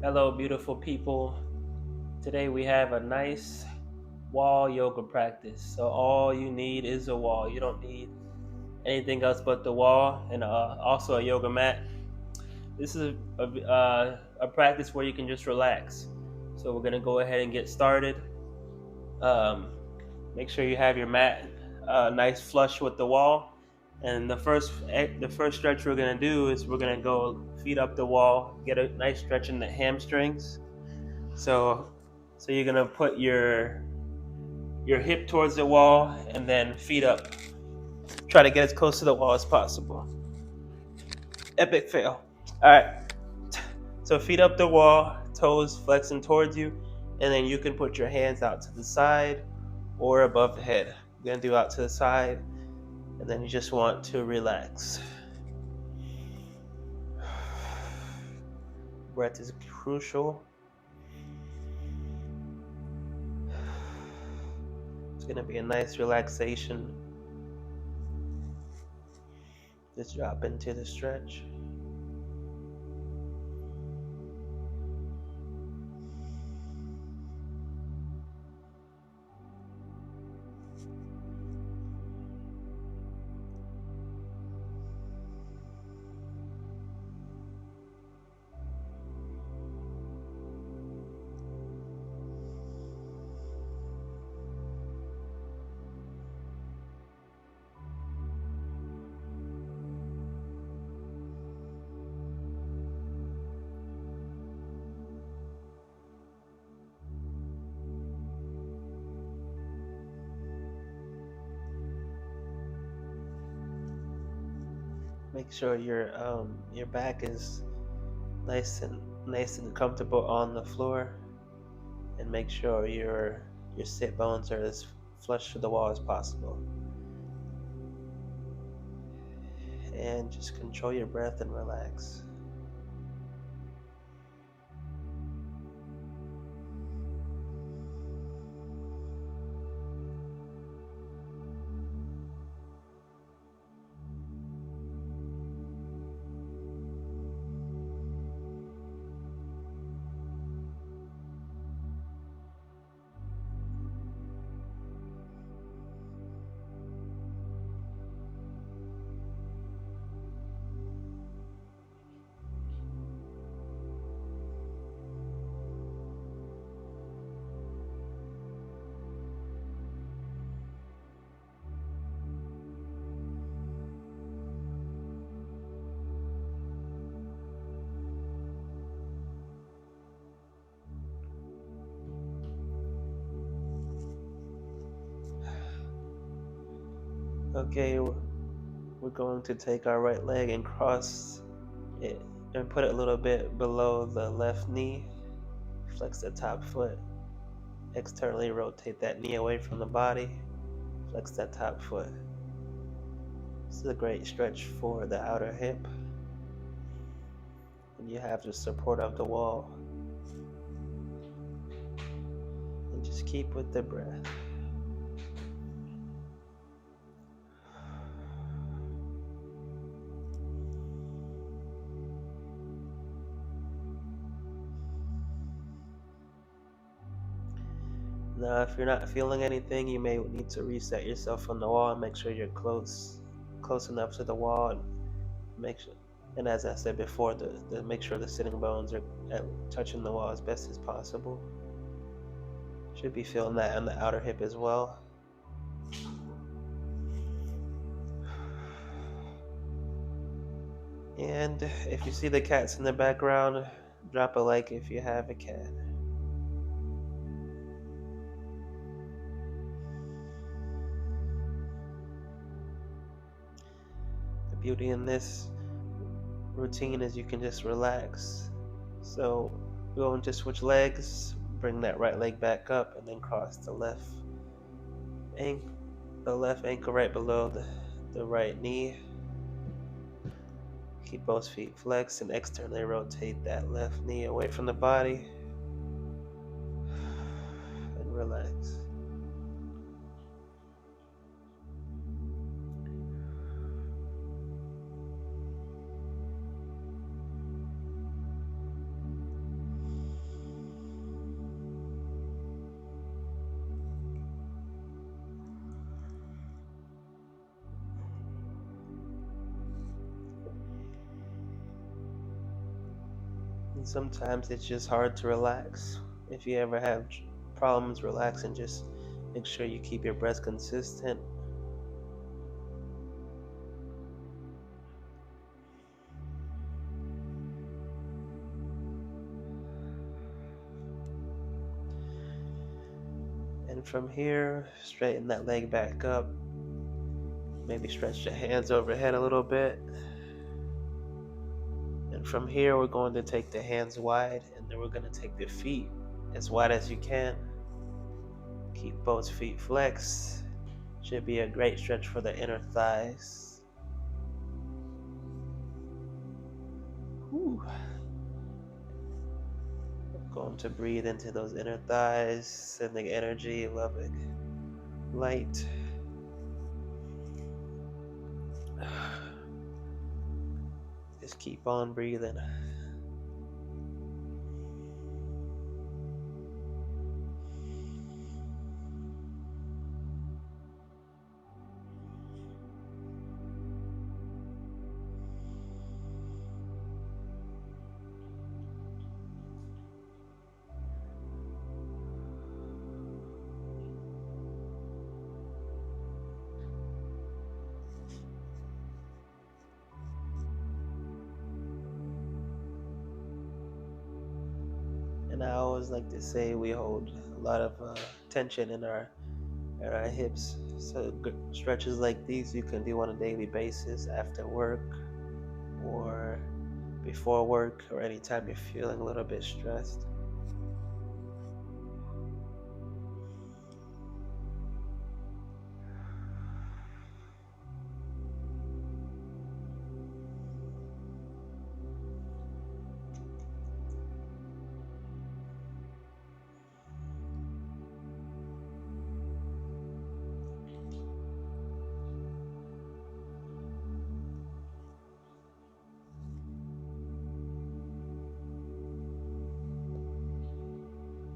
Hello, beautiful people. Today we have a nice wall yoga practice. So, all you need is a wall. You don't need anything else but the wall and also a yoga mat. This is a practice where you can just relax. So, we're going to go ahead and get started. Um, Make sure you have your mat nice flush with the wall. And the first stretch we're gonna do is we're gonna go feet up the wall, get a nice stretch in the hamstrings. So so you're gonna put your hip towards the wall and then feet up. Try to get as close to the wall as possible. Epic fail. All right. So feet up the wall, toes flexing towards you, and then you can put your hands out to the side or above the head. We're gonna do out to the side, and then you just want to relax. Breath is crucial. It's gonna be a nice relaxation. Just drop into the stretch. Make sure your back is nice and comfortable on the floor, and make sure your sit bones are as flush to the wall as possible. And just control your breath and relax. Okay, we're going to take our right leg and cross it and put it a little bit below the left knee. Flex the top foot. Externally rotate that knee away from the body. Flex that top foot. This is a great stretch for the outer hip. And you have the support of the wall. And just keep with the breath. Now, if you're not feeling anything, you may need to reset yourself on the wall and make sure you're close enough to the wall, and make sure. And as I said before, make sure the sitting bones are touching the wall as best as possible. Should be feeling that on the outer hip as well. And if you see the cats in the background, drop a like if you have a cat. The beauty in this routine is you can just relax. So we're going to switch legs, bring that right leg back up, and then cross ankle, the left ankle right below the right knee. Keep both feet flexed and externally rotate that left knee away from the body and relax. And sometimes it's just hard to relax. If you ever have problems relaxing, just make sure you keep your breath consistent. And from here, straighten that leg back up. Maybe stretch the hands overhead a little bit. And from here, we're going to take the hands wide, and then we're going to take the feet as wide as you can. Keep both feet flexed. Should be a great stretch for the inner thighs. Whew. Going to breathe into those inner thighs, sending energy, loving light. Just keep on breathing. And I always like to say we hold a lot of tension in our hips. So stretches like these you can do on a daily basis after work or before work or anytime you're feeling a little bit stressed.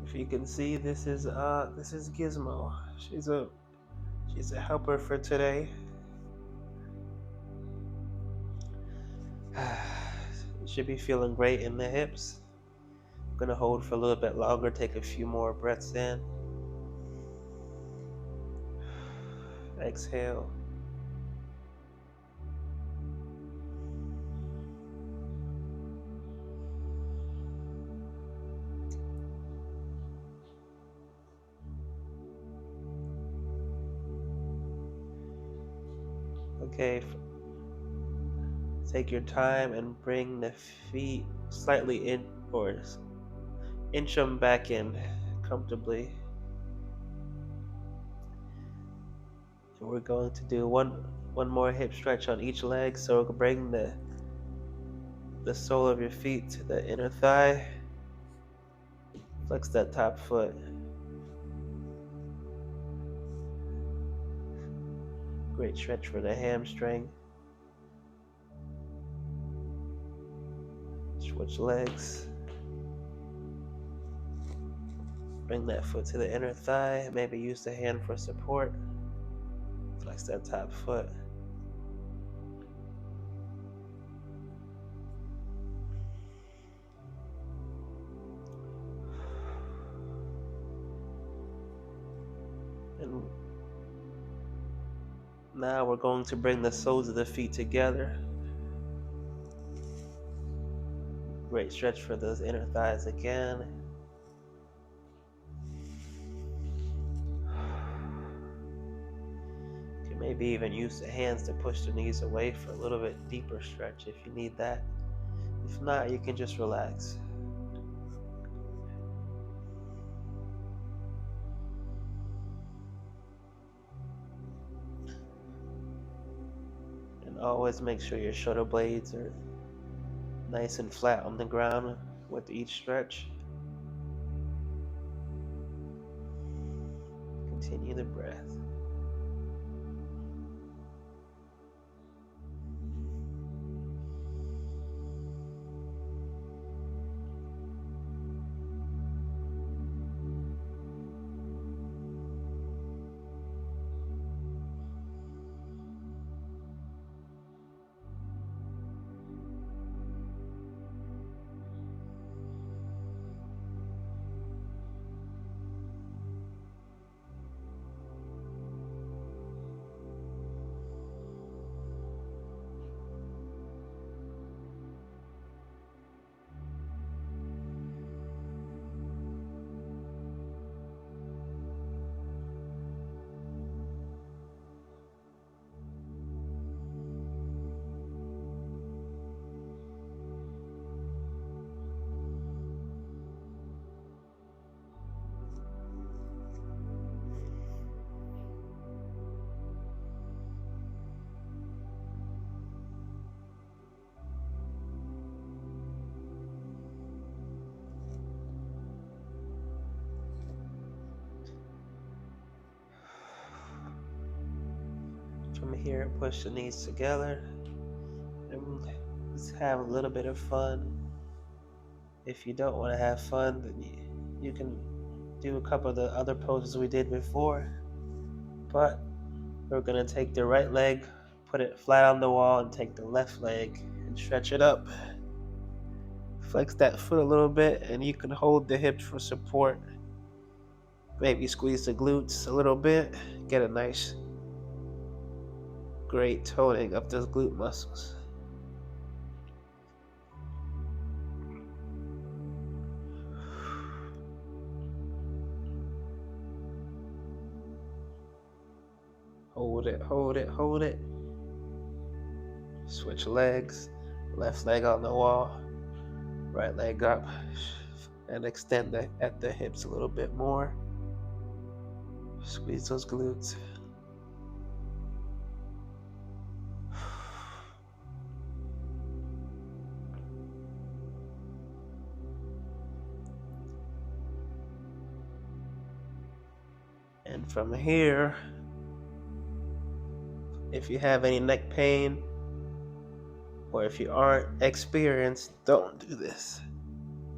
If you can see, this is Gizmo. She's a helper for today. You should be feeling great in the hips. I'm gonna hold for a little bit longer, take a few more breaths in. Exhale. Okay, take your time and bring the feet slightly in, or inch them back in comfortably. And we're going to do one more hip stretch on each leg. So we'll bring the sole of your feet to the inner thigh. Flex that top foot. Great stretch for the hamstring. Switch legs. Bring that foot to the inner thigh. Maybe use the hand for support. Flex that top foot. And now we're going to bring the soles of the feet together. Great stretch for those inner thighs again. You can maybe even use the hands to push the knees away for a little bit deeper stretch if you need that. If not, you can just relax. And always make sure your shoulder blades are nice and flat on the ground with each stretch. Continue the breath. here, push the knees together, and let's have a little bit of fun. If you don't want to have fun, then you can do a couple of the other poses we did before. But we're going to take the right leg, put it flat on the wall, and take the left leg and stretch it up. Flex that foot a little bit, and you can hold the hips for support. Maybe squeeze the glutes a little bit, get a nice, great toning of those glute muscles. Hold it, hold it, hold it. Switch legs, left leg on the wall, right leg up, and extend at the hips a little bit more. Squeeze those glutes. And from here, if you have any neck pain, or if you aren't experienced, don't do this.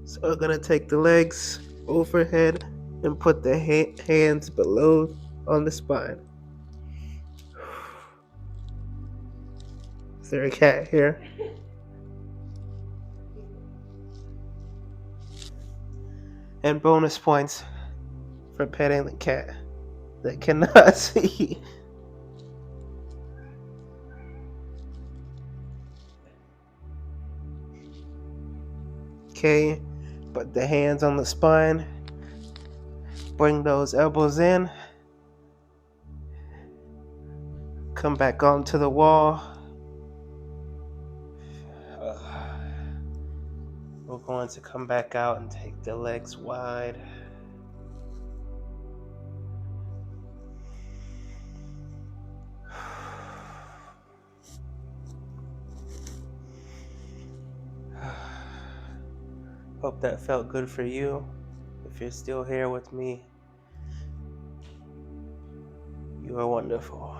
So we're gonna take the legs overhead and put the hands below on the spine. Is there a cat here? And bonus points for petting the cat that cannot see. Okay, put the hands on the spine. Bring those elbows in. Come back onto the wall. We're going to come back out and take the legs wide. Hope that felt good for you. If you're still here with me, you are wonderful.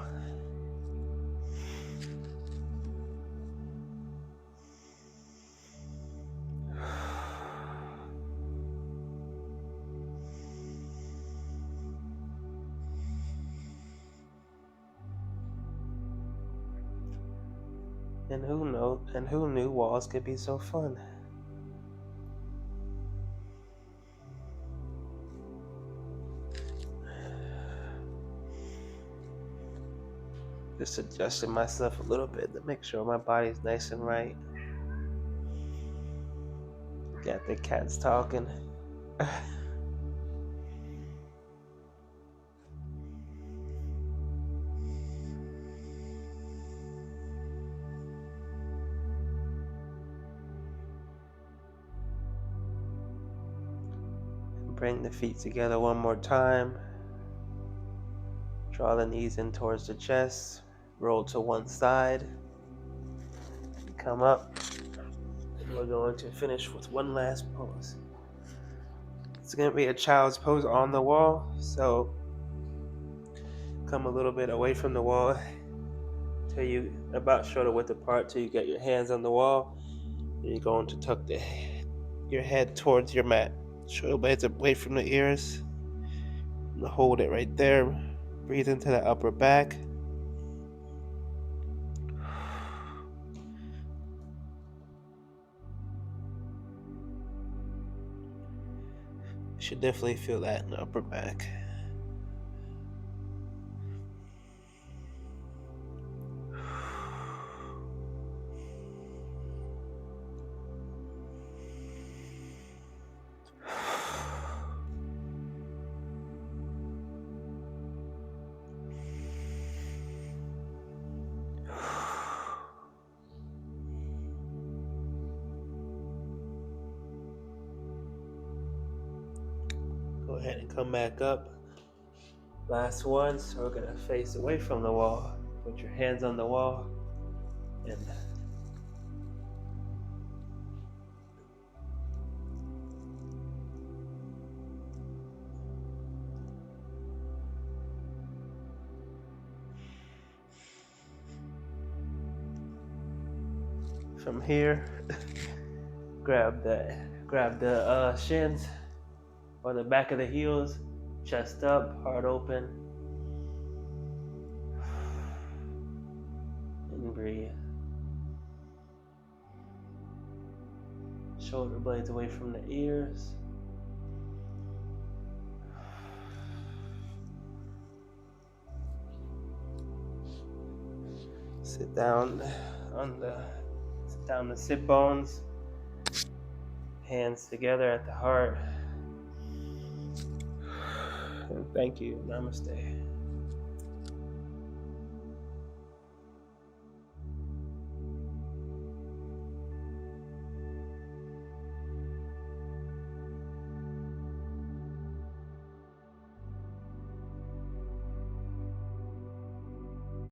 And who knew walls could be so fun? Just adjusting myself a little bit to make sure my body's nice and right. Got the cats talking. Bring the feet together one more time. Draw the knees in towards the chest. Roll to one side. Come up. And we're going to finish with one last pose. It's going to be a child's pose on the wall. So come a little bit away from the wall till you about shoulder width apart till you get your hands on the wall. And you're going to tuck your head towards your mat. Shoulder blades away from the ears. And hold it right there. Breathe into the upper back. You should definitely feel that in the upper back. Go ahead and come back up. Last one, so we're gonna face away from the wall. Put your hands on the wall and from here. grab the shins or the back of the heels, chest up, heart open, and breathe. Shoulder blades away from the ears. Sit down the sit bones. Hands together at the heart. And thank you. Namaste.